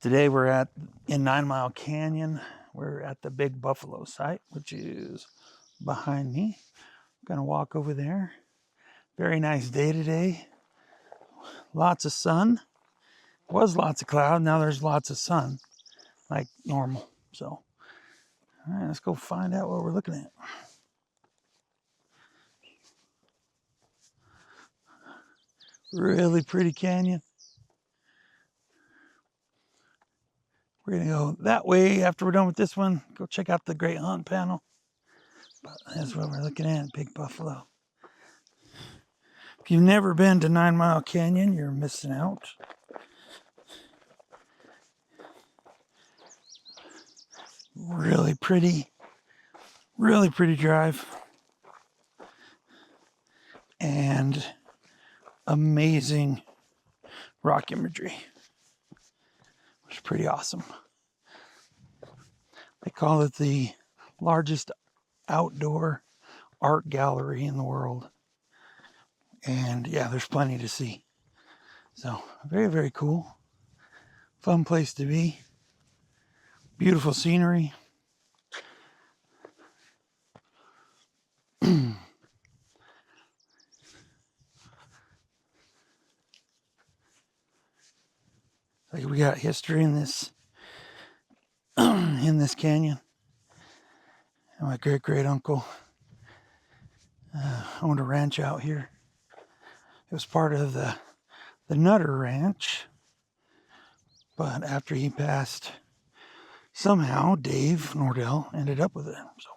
Today we're in 9 Mile Canyon. We're at the Big Buffalo site, which is behind me. I'm gonna walk over there. Very nice day today. Lots of sun. Was lots of cloud. Now there's lots of sun, like normal. So, all right, let's go find out what we're looking at. Really pretty canyon. We're gonna go that way after we're done with this one. Go check out the Great Hunt panel. But that's what we're looking at, Big Buffalo. If you've never been to 9 Mile Canyon, you're missing out. Really pretty drive. And amazing rock imagery. It's pretty awesome. They call it the largest outdoor art gallery in the world. And yeah, there's plenty to see. So very, very cool. Fun place to be. Beautiful scenery. Like we got history in this in this canyon. And my great uncle owned a ranch out here. It was part of the Nutter Ranch, but after he passed, somehow Dave Nordell ended up with it. So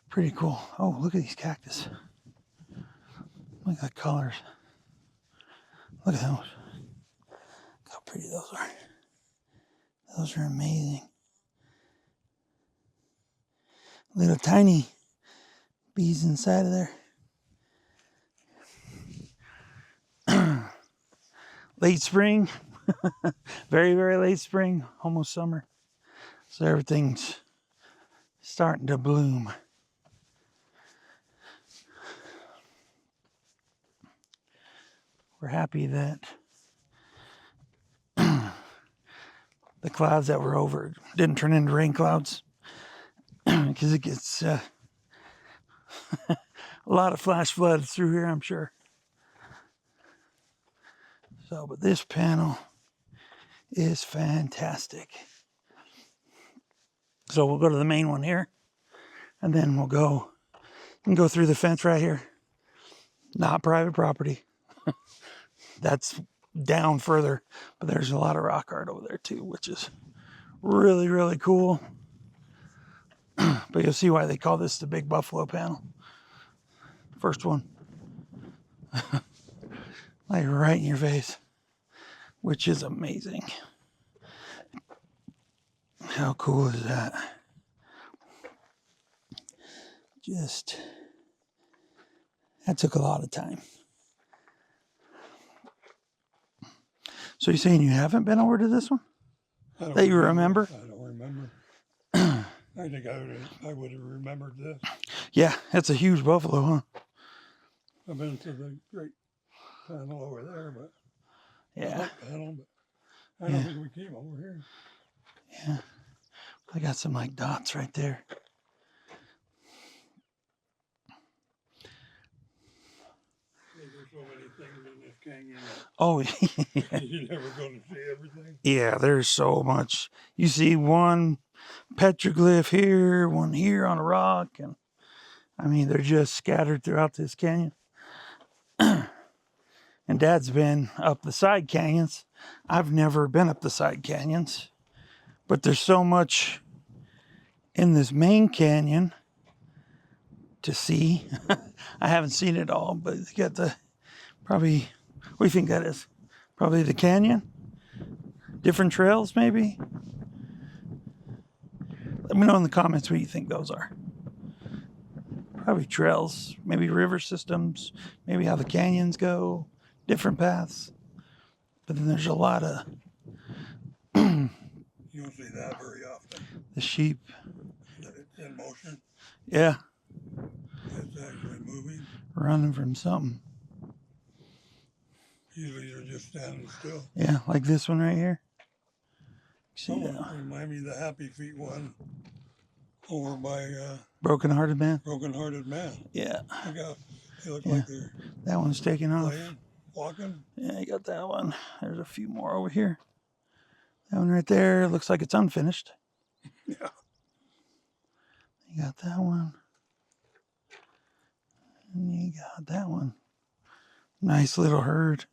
pretty cool. Oh, look at these cactus. Look at the colors. Look at those. Look how pretty those are. Those are amazing. Little tiny bees inside of there. Late spring. Very, very late spring. Almost summer. So everything's starting to bloom. We're happy that the clouds that were over didn't turn into rain clouds, because it gets a lot of flash floods through here, I'm sure. So, but this panel is fantastic. So we'll go to the main one here, and then we'll go through the fence right here. Not private property. That's down further, but there's a lot of rock art over there too, which is really, really cool. But you'll see why they call this the Big Buffalo panel. First one. Like right in your face, which is amazing. How cool is that? That took a lot of time. So you're saying you haven't been over to this one? That you remember? I don't remember. I think I would have remembered this. Yeah, that's a huge buffalo, huh? I've been to the great panel over there, but yeah, panel, but I don't think we came over here. Yeah, I got some like dots right there. There's so many things in this canyon. Oh, yeah. You're never going to see everything. Yeah, there's so much. You see one petroglyph here, one here on a rock, and I mean, they're just scattered throughout this canyon. And Dad's been up the side canyons. I've never been up the side canyons, but there's so much in this main canyon to see. I haven't seen it all, but you got the probably, what do you think that is? Probably the canyon? Different trails, maybe? Let me know in the comments what you think those are. Probably trails, maybe river systems, maybe how the canyons go, different paths. But then there's a lot of... You don't see that very often. The sheep. That it's in motion. Yeah. It's actually moving. Running from something. Usually they're just standing still. Yeah, like this one right here. See that? Remind me of the Happy Feet one over by Broken Hearted Man? Broken Hearted Man. Yeah. Look how they look Yeah. like they're That one's taking off. playing, walking. Yeah, you got that one. There's a few more over here. That one right there looks like it's unfinished. Yeah. You got that one. And you got that one. Nice little herd.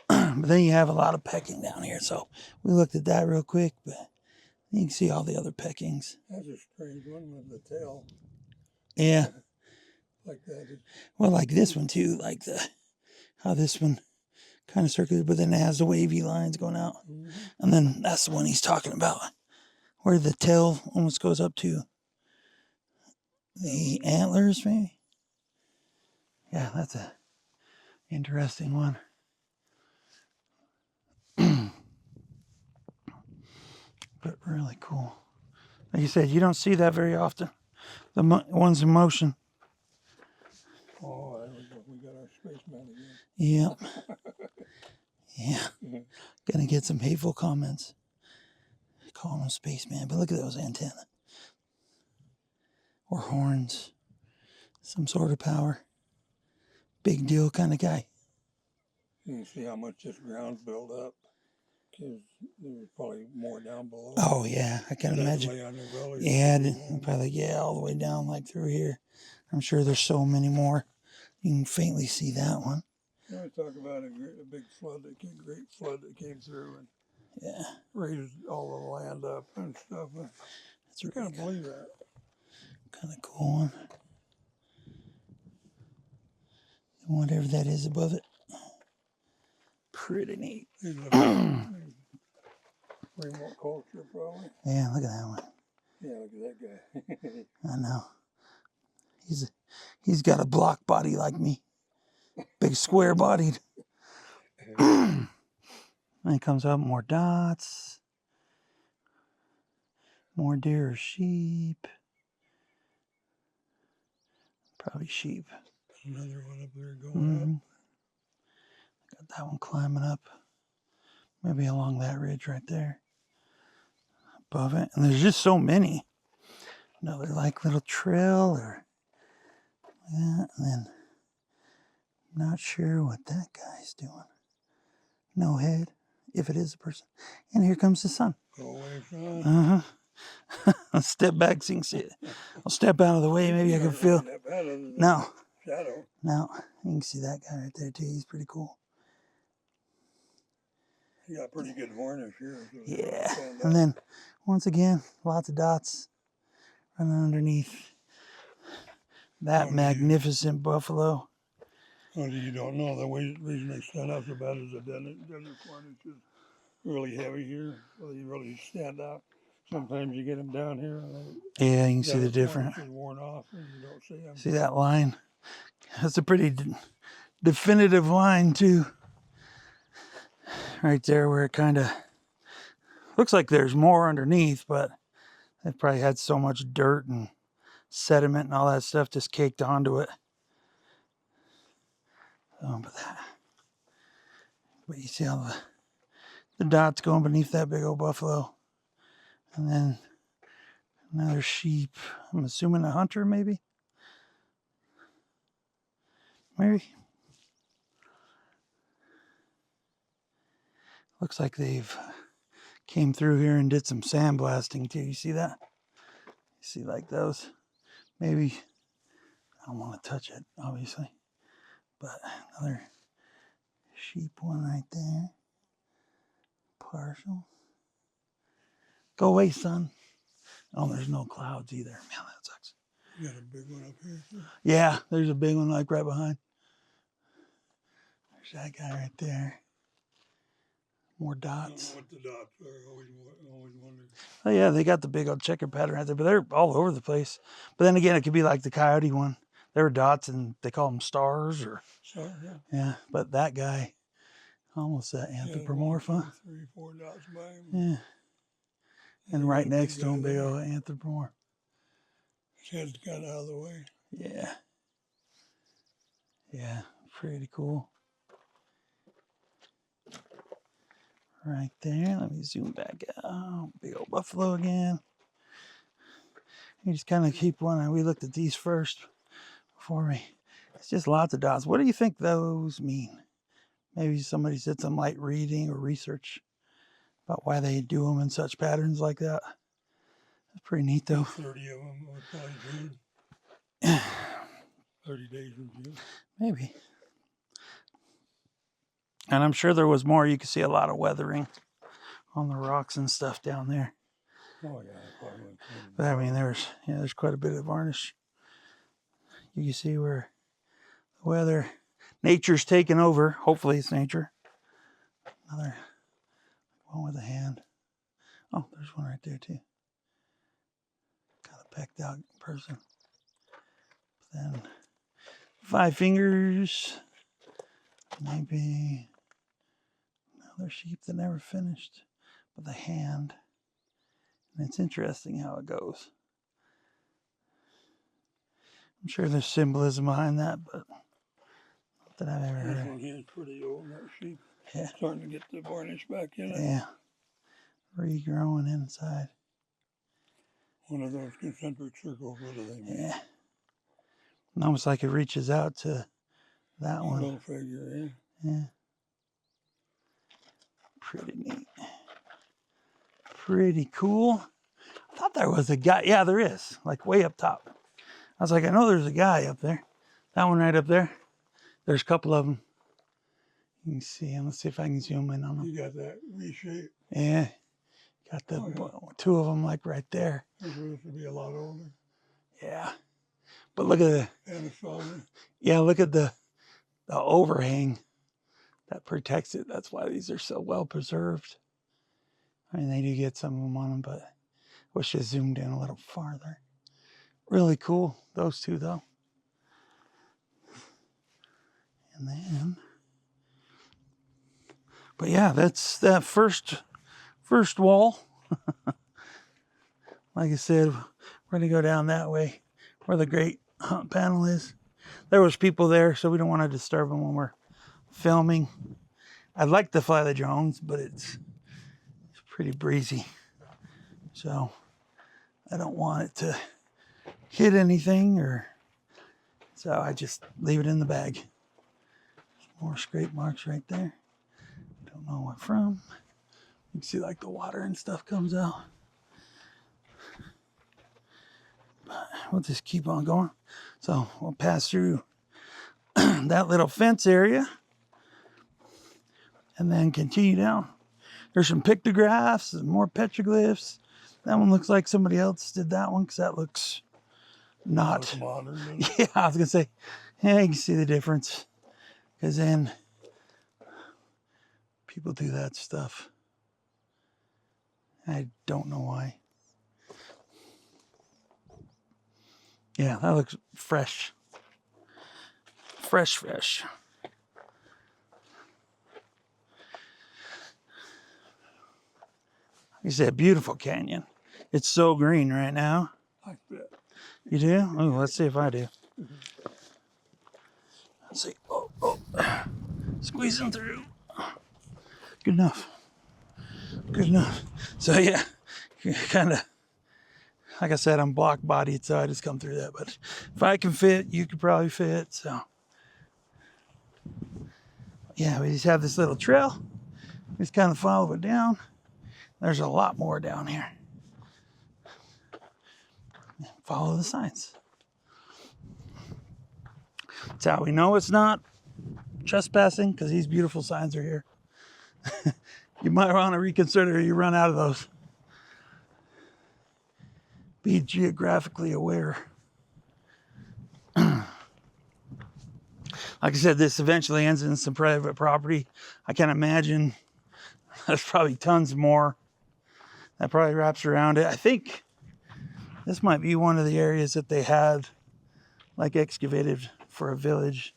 But then you have a lot of pecking down here. So we looked at that real quick, but you can see all the other peckings. That's a strange one with the tail. Yeah. Like that. Well, like this one too. Like how this one kind of circular, but then it has the wavy lines going out. Mm-hmm. And then that's the one he's talking about, where the tail almost goes up to the antlers, maybe. Yeah, that's a interesting one. But really cool. Like you said, you don't see that very often. The ones in motion. Oh, we got our spaceman again. Yep. Yeah. Gonna get some hateful comments. Calling him spaceman, but look at those antennae. Or horns. Some sort of power. Big deal kind of guy. You can see how much this ground's built up. Because there's probably more down below. Oh, yeah. I can imagine. On their belly. Yeah, probably, all the way down like through here. I'm sure there's so many more. You can faintly see that one. You know, talk about a big flood, great flood that came through and raised all the land up and stuff. That's really can't believe that. Kind of cool one. And whatever that is above it. Pretty neat. Remote culture, probably. Yeah, look at that one. Yeah, look at that guy. I know. He's got a block body like me. Big square bodied. And it comes up more dots. More deer or sheep. Probably sheep. Another one up there going up. Got that one climbing up. Maybe along that ridge right there. Above it. And there's just so many. Another like little trail or that. And then not sure what that guy's doing. No head, if it is a person. And here comes the sun. Go away, son. I'll step back so you can see it. I'll step out of the way. Maybe I can feel. No. Shadow. No. You can see that guy right there too. He's pretty cool. He got pretty good harness here. So yeah. And then once again, lots of dots running underneath that magnificent buffalo. Oh, you don't know. The reason they stand out so bad is the desert corn is just really heavy here. So they really stand out. Sometimes you get them down here. And yeah, you can see the difference. Worn off and you don't see them. See that line? That's a pretty definitive line too. Right there where it kind of looks like there's more underneath, but it probably had so much dirt and sediment and all that stuff just caked onto it. But you see all the dots going beneath that big old buffalo. And then another sheep. I'm assuming a hunter, maybe? Maybe. Looks like they've came through here and did some sandblasting too. You see that? You see like those? Maybe. I don't want to touch it, obviously. But another sheep one right there. Partial. Go away, son. Oh, there's no clouds either. Man, that sucks. You got a big one up here too? Yeah, there's a big one like right behind. There's that guy right there. More dots. I don't know what the dots are. Always wondered. Oh yeah, they got the big old checker pattern right there, but they're all over the place. But then again, it could be like the coyote one. There were dots, and they call them stars, or yeah. But that guy, almost that anthropomorph, huh? 3, 4 dots by him. Yeah. And right next to him, big old anthropomorph. His head's kind of out of the way. Yeah. Yeah, pretty cool. right there. Let me zoom back out. Big old buffalo again. You just kind of keep one. We looked at these first before we. It's just lots of dots. What do you think those mean? Maybe somebody did some light reading or research about why they do them in such patterns like that. That's pretty neat, though. 30 of them would probably June. 30 days in June. Maybe. And I'm sure there was more. You could see a lot of weathering on the rocks and stuff down there. Oh yeah, probably. But I mean, there's quite a bit of varnish. You can see where the weather, nature's taken over. Hopefully, it's nature. Another one with a hand. Oh, there's one right there too. Kind of pecked out person. Then 5 fingers. Maybe another sheep that never finished. With a hand. And it's interesting how it goes. I'm sure there's symbolism behind that, but not that I've ever heard. This one here is pretty old, that sheep. Yeah. Starting to get the varnish back in it. Yeah. Regrowing inside. One of those concentric circles, what do they mean? Yeah. And almost like it reaches out to that one. Little figure, yeah. Yeah. Pretty neat. Pretty cool. I thought there was a guy. Yeah, there is. Like way up top. I was like, I know there's a guy up there. That one right up there. There's a couple of them. You can see him. Let's see if I can zoom in on them. You got that V shape. Yeah. Got the 2 of them like right there. Those would be a lot older. Yeah. But look at the. And a shoulder. Yeah, look at the overhang that protects it. That's why these are so well preserved. I mean, they do get some of them on them, but I wish I zoomed in a little farther. Really cool, those 2 though. And then, but yeah, that's that first wall. Like I said, we're gonna go down that way where the great panel is. There was people there, so we don't want to disturb them when we're filming. I'd like to fly the drones, but it's pretty breezy. So I don't want it to hit anything, or so I just leave it in the bag. More scrape marks right there. Don't know what from. You can see like the water and stuff comes out. But we'll just keep on going. So we'll pass through that little fence area and then continue down. There's some pictographs and more petroglyphs. That one looks like somebody else did that one because that looks not modern. Yeah, I was gonna say, yeah, you can see the difference. Because then people do that stuff. I don't know why. Yeah, that looks fresh. Fresh. Like I said, beautiful canyon. It's so green right now. I bet. You do? Oh, let's see if I do. Let's see. Oh. Squeezing through. Good enough. So yeah, kind of, like I said, I'm block bodied, so I just come through that. But if I can fit, you could probably fit. So yeah, we just have this little trail. We just kind of follow it down. There's a lot more down here. Follow the signs. That's how we know it's not trespassing, because these beautiful signs are here. You might want to reconsider you run out of those. Be geographically aware. Like I said, this eventually ends in some private property. I can imagine there's probably tons more that probably wraps around it. I think this might be one of the areas that they had like excavated for a village.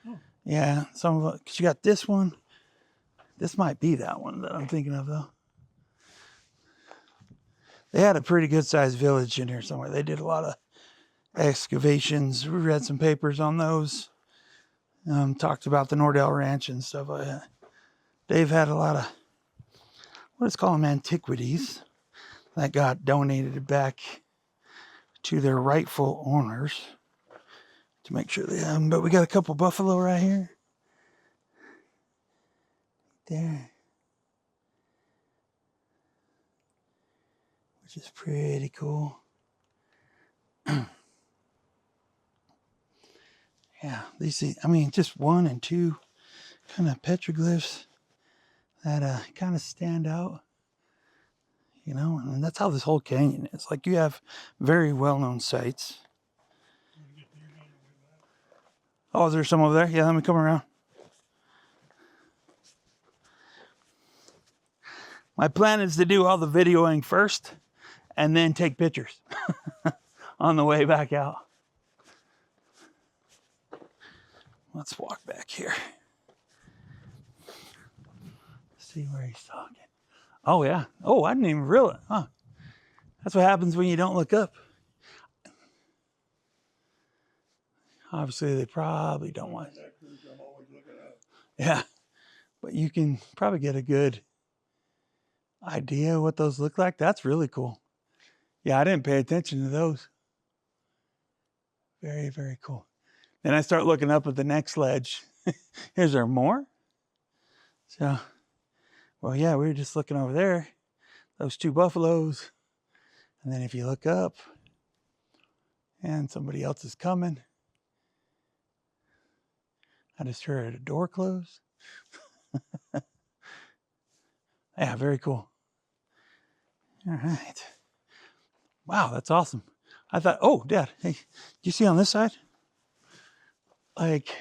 Oh. Yeah, some of it, because you got this one. This might be that one that I'm thinking of, though. They had a pretty good sized village in here somewhere. They did a lot of excavations. We read some papers on those. Talked about the Nordell Ranch and stuff like that. Dave had a lot of let's call them antiquities that got donated back to their rightful owners to make sure they have them. But we got a couple buffalo right here. There. Which is pretty cool. Yeah, these, I mean, just 1 and 2 kind of petroglyphs that kind of stand out, you know, and that's how this whole canyon is. Like, you have very well-known sites. Oh, is there some over there? Yeah, let me come around. My plan is to do all the videoing first and then take pictures on the way back out. Let's walk back here. See where he's talking. Oh, yeah. Oh, I didn't even realize. Huh. That's what happens when you don't look up. Obviously, they probably don't want. Yeah. But you can probably get a good idea what those look like. That's really cool. Yeah, I didn't pay attention to those. Very, very cool. Then I start looking up at the next ledge. Is there more? So, well, yeah, we were just looking over there. Those 2 buffaloes. And then if you look up and somebody else is coming. I just heard a door close. Yeah, very cool. All right. Wow, that's awesome. I thought, oh, Dad, hey, do you see on this side? Like,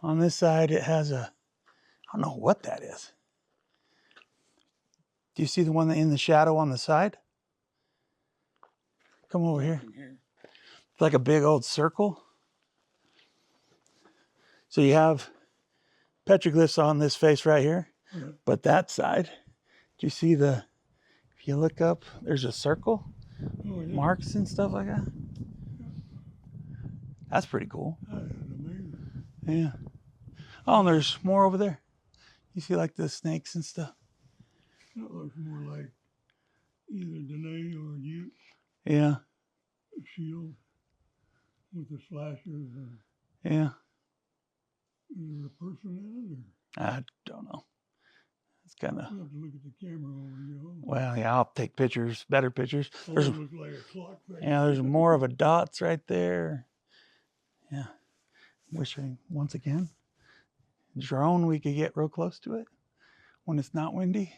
on this side, it has I don't know what that is. Do you see the one in the shadow on the side? Come over here. It's like a big old circle. So you have petroglyphs on this face right here. Mm-hmm. But that side, do you see if you look up, there's a circle, marks and stuff like that. That's pretty cool. Yeah. Oh, and there's more over there. You see like the snakes and stuff. That looks more like either Danae or Ute. Yeah. A shield with the slashers. Yeah. Is there a person in it? Or? I don't know. It's kind of. You have to look at the camera when you go home. Well, yeah, I'll take pictures, better pictures. Oh, it looks like a clock face. Yeah, there's more of a dots right there. Yeah. Wish I, once again, drone, we could get real close to it when it's not windy.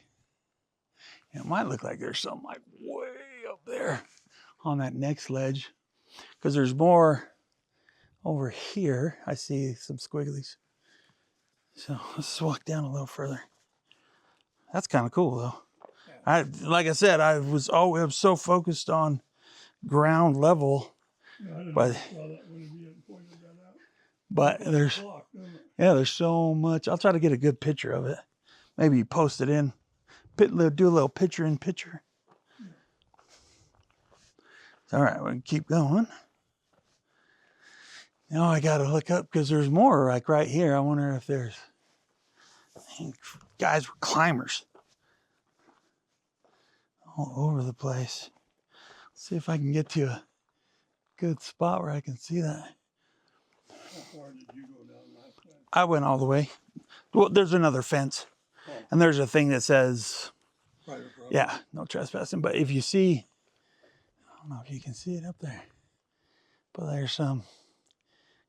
And it might look like there's something like way up there on that next ledge, because there's more over here. I see some squigglies. So let's walk down a little further. That's kind of cool though. Like I said, I was always so focused on ground level. Yeah, but there's so much. I'll try to get a good picture of it. Maybe post it in. Do a little picture in picture. All right, we can keep going. Now I got to look up because there's more like right here. I wonder if there's guys were climbers all over the place. Let's see if I can get to a good spot where I can see that. How far did you go down last time? I went all the way. Well, there's another fence, and there's a thing that says, yeah, no trespassing. But if you see, I don't know if you can see it up there, but there's some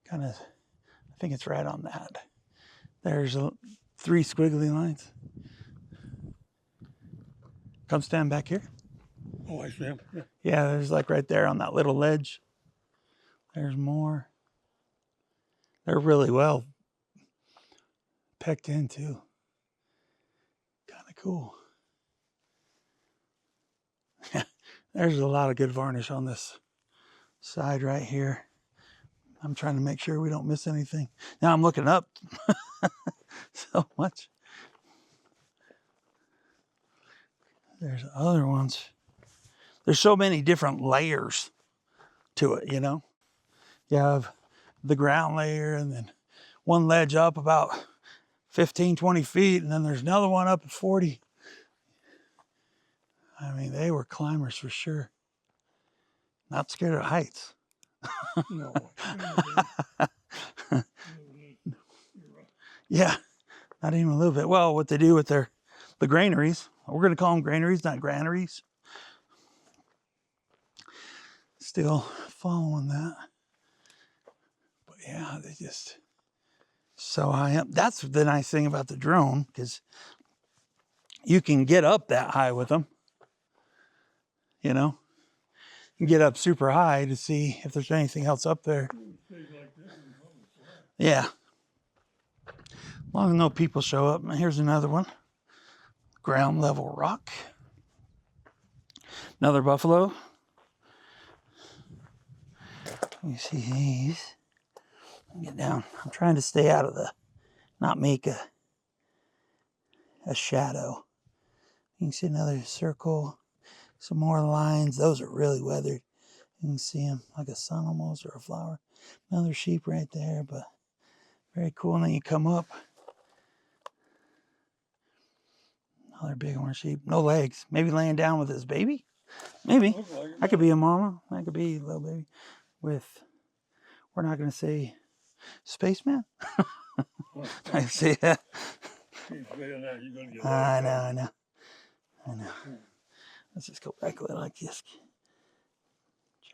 kind of, I think it's right on that. There's 3 squiggly lines. Come stand back here. Oh, I see him. Yeah. Yeah, there's like right there on that little ledge. There's more. They're really well pecked in too. Kind of cool. There's a lot of good varnish on this side right here. I'm trying to make sure we don't miss anything. Now I'm looking up so much. There's other ones. There's so many different layers to it, you know. You have the ground layer and then one ledge up about 15, 20 feet, and then there's another one up at 40. I mean, they were climbers for sure. Not scared of heights. No. Yeah, not even a little bit. Well, what they do with the granaries, we're going to call them granaries, not granaries. Still following that. But yeah, they just so high up. That's the nice thing about the drone, because you can get up that high with them. You know, you can get up super high to see if there's anything else up there. Yeah. As long as no people show up. Here's another one. Ground level rock. Another buffalo. You see these. Get down. I'm trying to stay out of not make a shadow. You can see another circle. Some more lines. Those are really weathered. You can see them like a sun almost, or a flower. Another sheep right there, but very cool. And then you come up. Another big orange sheep. No legs. Maybe laying down with his baby. Maybe. That could be a mama. That could be a little baby with, we're not going to say spaceman. I say that. I know. Let's just go back a little like this.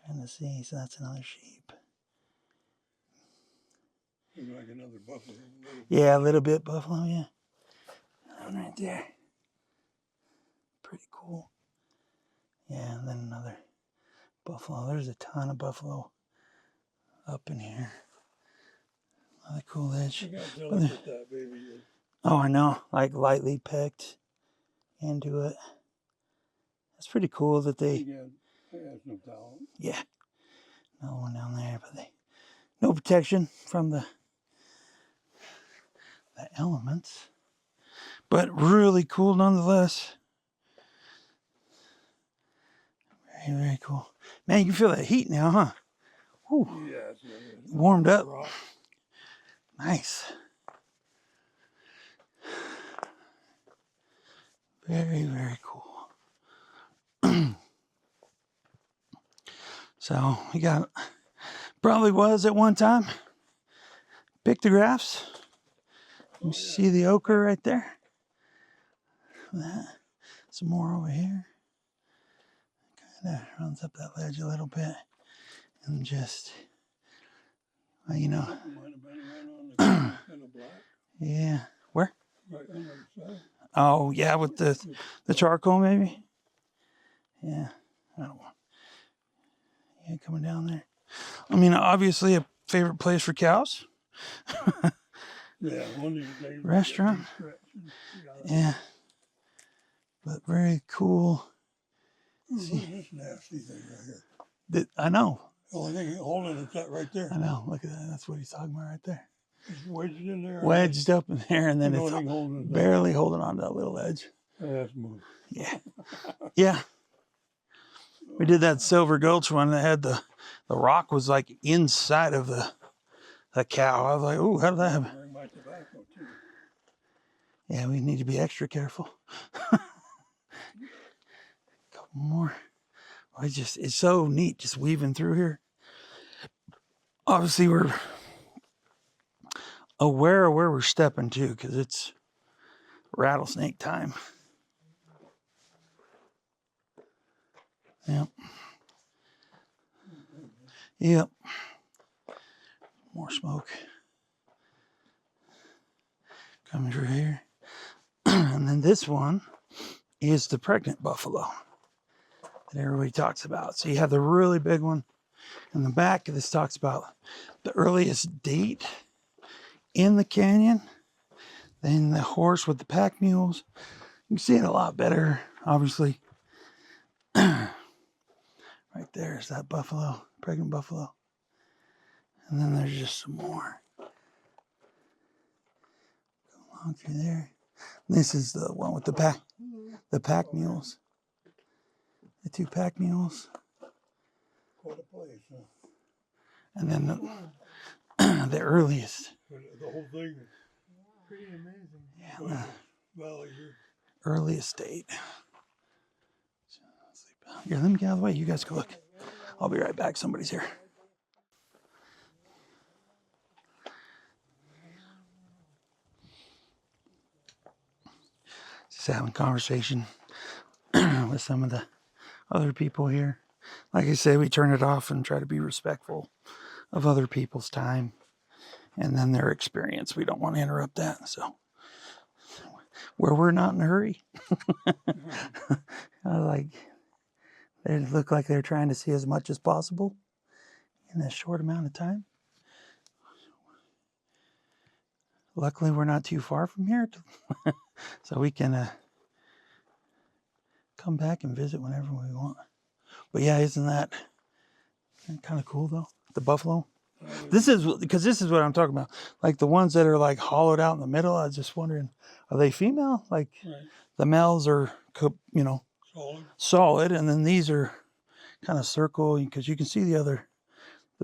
Trying to see. So that's another sheep. Like another buffalo. Yeah, a little bit buffalo, yeah. That one right there. Pretty cool. Yeah, and then another buffalo. There's a ton of buffalo up in here. Another cool edge. That baby is. Oh, I know. Like lightly pecked into it. That's pretty cool that they. Has no talent. Yeah. Another one down there, but they. No protection from the elements. But really cool nonetheless. Very, very cool. Man, you can feel that heat now, huh? Whew. Yeah, warmed up. Nice. Very, very cool. So we got, probably was at one time, pictographs. You see the ochre right there? That. Some more over here. Kind of runs up that ledge a little bit. And just, well, you know. Yeah. Where? Right on the side. Oh, yeah, with the charcoal maybe? Yeah. I don't want. Yeah, coming down there. I mean, obviously a favorite place for cows. Yeah, one of these days. Restaurant. Yeah. But very cool. Look at this nasty thing right here. I know. The only thing holding it's that right there. I know. Look at that. That's what he's talking about right there. It's wedged in there. Wedged up in there, and then it's barely holding on to that little edge. That's smooth. Yeah. Yeah. We did that Silver Gulch one that had the rock was like inside of the cow. I was like, oh, how did that happen? Yeah, we need to be extra careful. Couple more. It's so neat just weaving through here. Obviously, we're aware of where we're stepping to because it's rattlesnake time. Yep. Yep. More smoke coming through here. And then this one is the pregnant buffalo that everybody talks about. So you have the really big one in the back. This talks about the earliest date in the canyon. Then the horse with the pack mules. You can see it a lot better, obviously. Right there is that buffalo, pregnant buffalo. And then there's just some more. Go along through there. This is the one with the pack mules. The two pack mules. Quite a place, huh? And then the earliest. The whole thing is pretty amazing. Yeah, Valley here. Earliest date. So Here, let me get out of the way. You guys go look. I'll be right back. Somebody's here. Just having a conversation with some of the other people here. Like I said, we turn it off and try to be respectful of other people's time and then their experience. We don't want to interrupt that. So, where we're not in a hurry, like they look like they're trying to see as much as possible in a short amount of time. Luckily, we're not too far from here, so we can come back and visit whenever we want. But yeah, isn't that kind of cool though? The buffalo. This is what I'm talking about. Like the ones that are like hollowed out in the middle. I was just wondering, are they female? Like the males are, solid, and then these are kind of circle because you can see the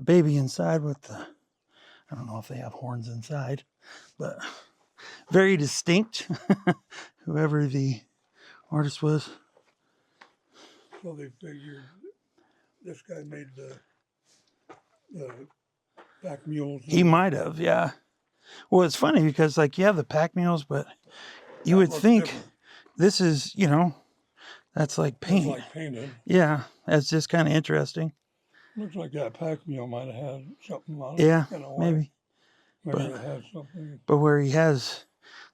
baby inside with the. I don't know if they have horns inside, but very distinct. Whoever the artist was. So they figured this guy made the pack mules. He might have, yeah. Well, it's funny because like you have the pack mules, but you would think different. This is, that's like paint. It's like painted. Yeah, that's just kind of interesting. Looks like that pack mule might have had something on it. Yeah, maybe. Maybe it has something. But where he has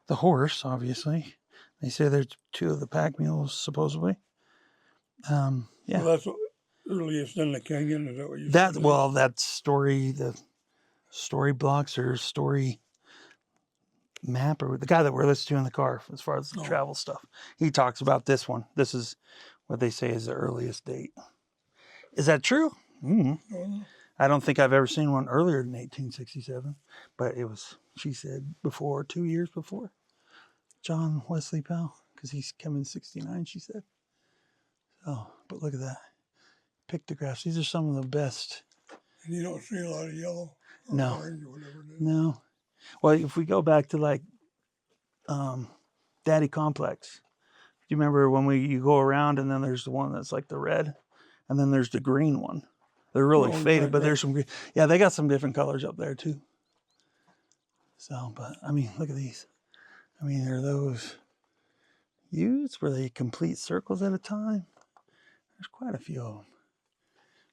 the horse, obviously, they say there's 2 of the pack mules supposedly. Yeah. Well, that's earliest in the canyon. Is that what you said? Said? Well, that story, the story blocks or story map, or the guy that we're listening to in the car as far as the travel stuff, he talks about this one. This is what they say is the earliest date. Is that true? Mm-hmm. I don't think I've ever seen one earlier than 1867, but it was, she said, 2 years before John Wesley Powell, because he's come in 69, she said. Oh, but look at that. Pictographs. These are some of the best. And you don't see a lot of yellow or no. orange or whatever it is. No. Well, if we go back to like Daddy Complex, do you remember when you go around and then there's the one that's like the red and then there's the green one? They're really faded, but there's some green. Yeah, they got some different colors up there too. So, but I mean, look at these. I mean, are those used? Were they complete circles at a time? There's quite a few of them.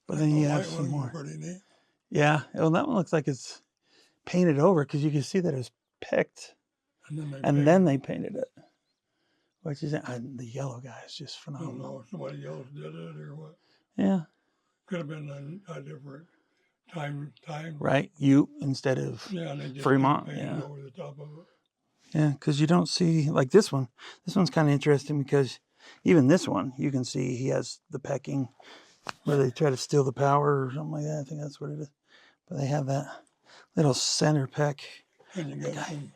But then you have some more. Pretty neat. Yeah, well, that one looks like it's painted over because you can see that it was picked, and then they painted it. Which is the yellow guy is just phenomenal. I don't know if somebody else did it or what. Yeah. Could have been a different time. Right, Ute instead of Fremont. Yeah. Over the top of it. Yeah, because you don't see like this one. This one's kind of interesting because even this one, you can see he has the pecking where they try to steal the power or something like that. I think that's what it is. But they have that little center peck. And you got some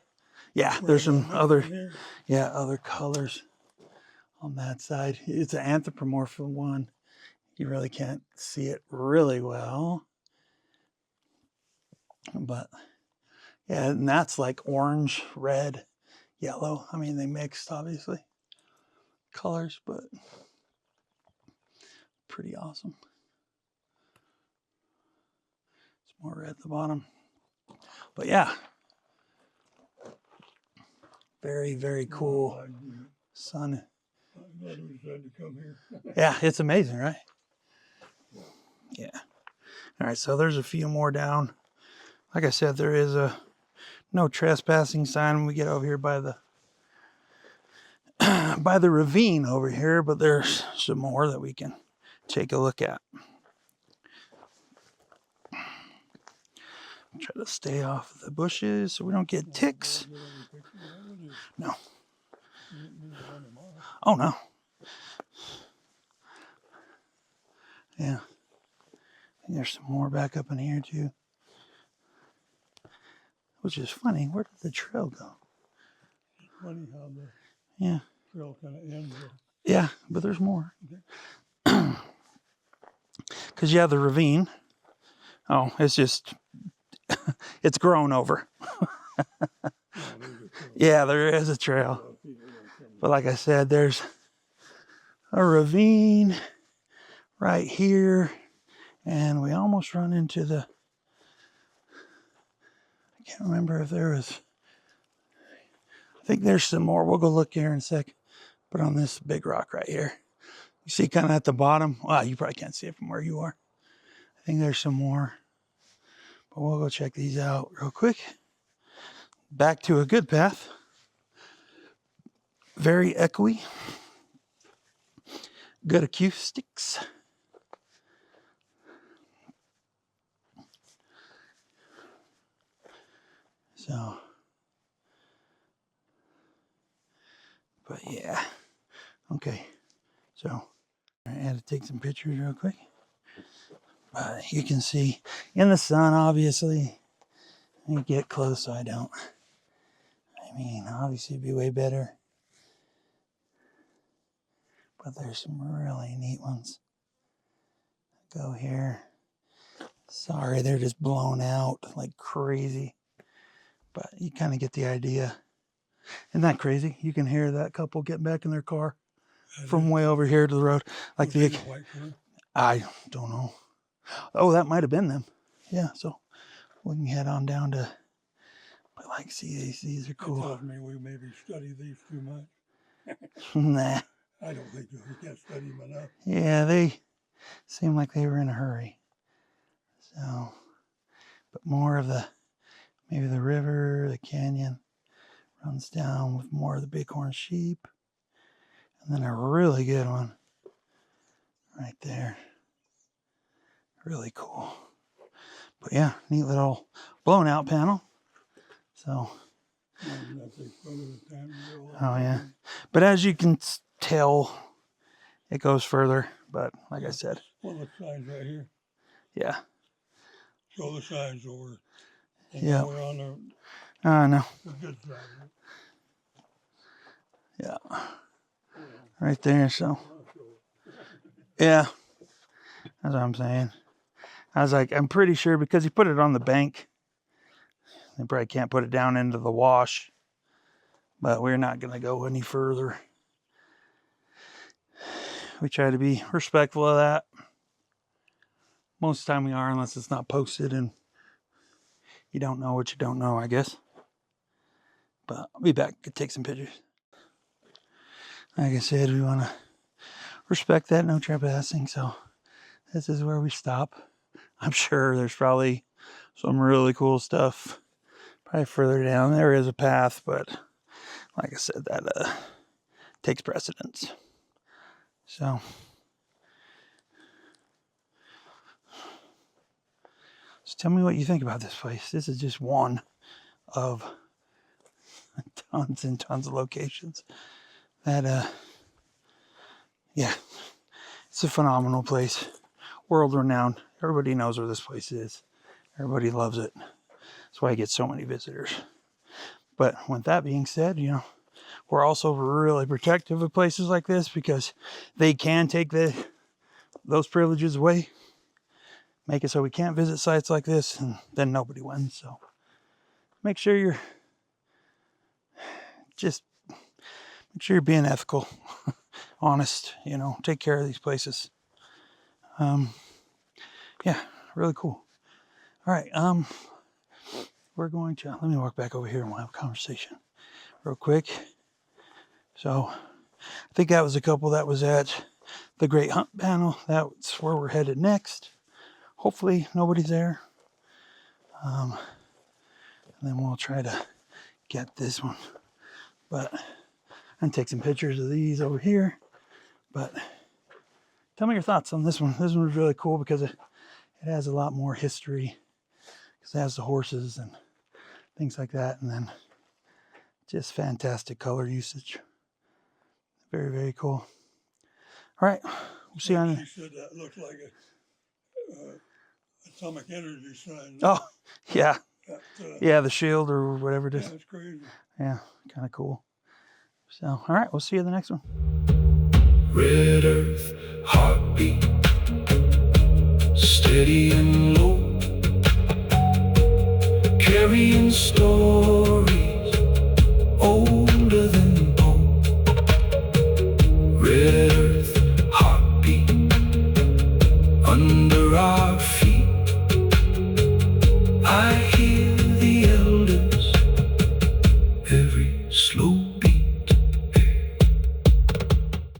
there's some other colors on that side. It's an anthropomorphic one. You really can't see it really well. But yeah, and that's like orange, red, yellow. I mean, they mixed obviously colors, but pretty awesome. It's more red at the bottom. But yeah, very, very cool sun. I'm glad we decided to come here. Yeah, it's amazing, right? Yeah. All right, so there's a few more down. Like I said, there is a no trespassing sign when we get over here by the ravine over here, but there's some more that we can take a look at. Try to stay off of the bushes so we don't get ticks. No. Oh, no. Yeah. And there's some more back up in here, too. Which is funny. Where did the trail go? It's funny how the trail kind of ends. Yeah, but there's more. Because you have the ravine. Oh, it's just... it's grown over. Yeah, there is a trail. But like I said, there's a ravine. right here, and we almost run into the, I can't remember if there was, I think there's some more. We'll go look here in a sec. But on this big rock right here, you see kind of at the bottom, well, you probably can't see it from where you are. I think there's some more, but we'll go check these out real quick. Back to a good path. Very echoey. Good acoustics. So, but yeah. Okay. So, I had to take some pictures real quick. But you can see in the sun, obviously. You get close so I don't. I mean, obviously it'd be way better. But there's some really neat ones. Go here. Sorry, they're just blown out like crazy. But you kind of get the idea. Isn't that crazy? You can hear that couple getting back in their car from way over here to the road. Like the white car? I don't know. Oh, that might have been them. Yeah, so we can head on down to, but like, see, these are cool. That tells me we maybe study these too much. Nah. I don't think we can't study them enough. Yeah, they seem like they were in a hurry. So, but more of the, maybe the river, the canyon runs down with more of the bighorn sheep. And then a really good one right there. Really cool. But yeah, neat little blown out panel. So, oh yeah. But as you can tell, it goes further. But like I said. Well, the signs right here. Yeah. Show the signs over. Yeah. We're on the. No. The good side. Yeah. Right there, so. Yeah. That's what I'm saying. I was like, I'm pretty sure because he put it on the bank, they probably can't put it down into the wash. But we're not going to go any further. We try to be respectful of that. Most of the time we are, unless it's not posted and you don't know what you don't know, I guess. But I'll be back to take some pictures. Like I said, we want to respect that, no trespassing. So this is where we stop. I'm sure there's probably some really cool stuff probably further down. There is a path, but like I said, that takes precedence. So tell me what you think about this place. This is just one of tons and tons of locations that, yeah, it's a phenomenal place. World renowned. Everybody knows where this place is. Everybody loves it. That's why I get so many visitors. But with that being said, you know, we're also really protective of places like this because they can take those privileges away, make it so we can't visit sites like this, and then nobody wins. So make sure you're being ethical, honest, you know, take care of these places. Yeah, really cool. All right, we're going to, let me walk back over here and we'll have a conversation real quick. So I think that was a couple that was at the Great Hunt panel. That's where we're headed next. Hopefully nobody's there. And then we'll try to get this one. But I'm gonna take some pictures of these over here. But tell me your thoughts on this one. This one was really cool because it has a lot more history. Because it has the horses and things like that. And then just fantastic color usage. Very, very cool. All right. We'll see you on. She said that looks like a atomic energy sign. Oh, yeah. Yeah, the shield or whatever it is. Yeah, that's crazy. Yeah, kind of cool. So, all right. We'll see you in the next one. Red Earth, heartbeat, steady and low, carrying stories older than bone. Red Earth, heartbeat, I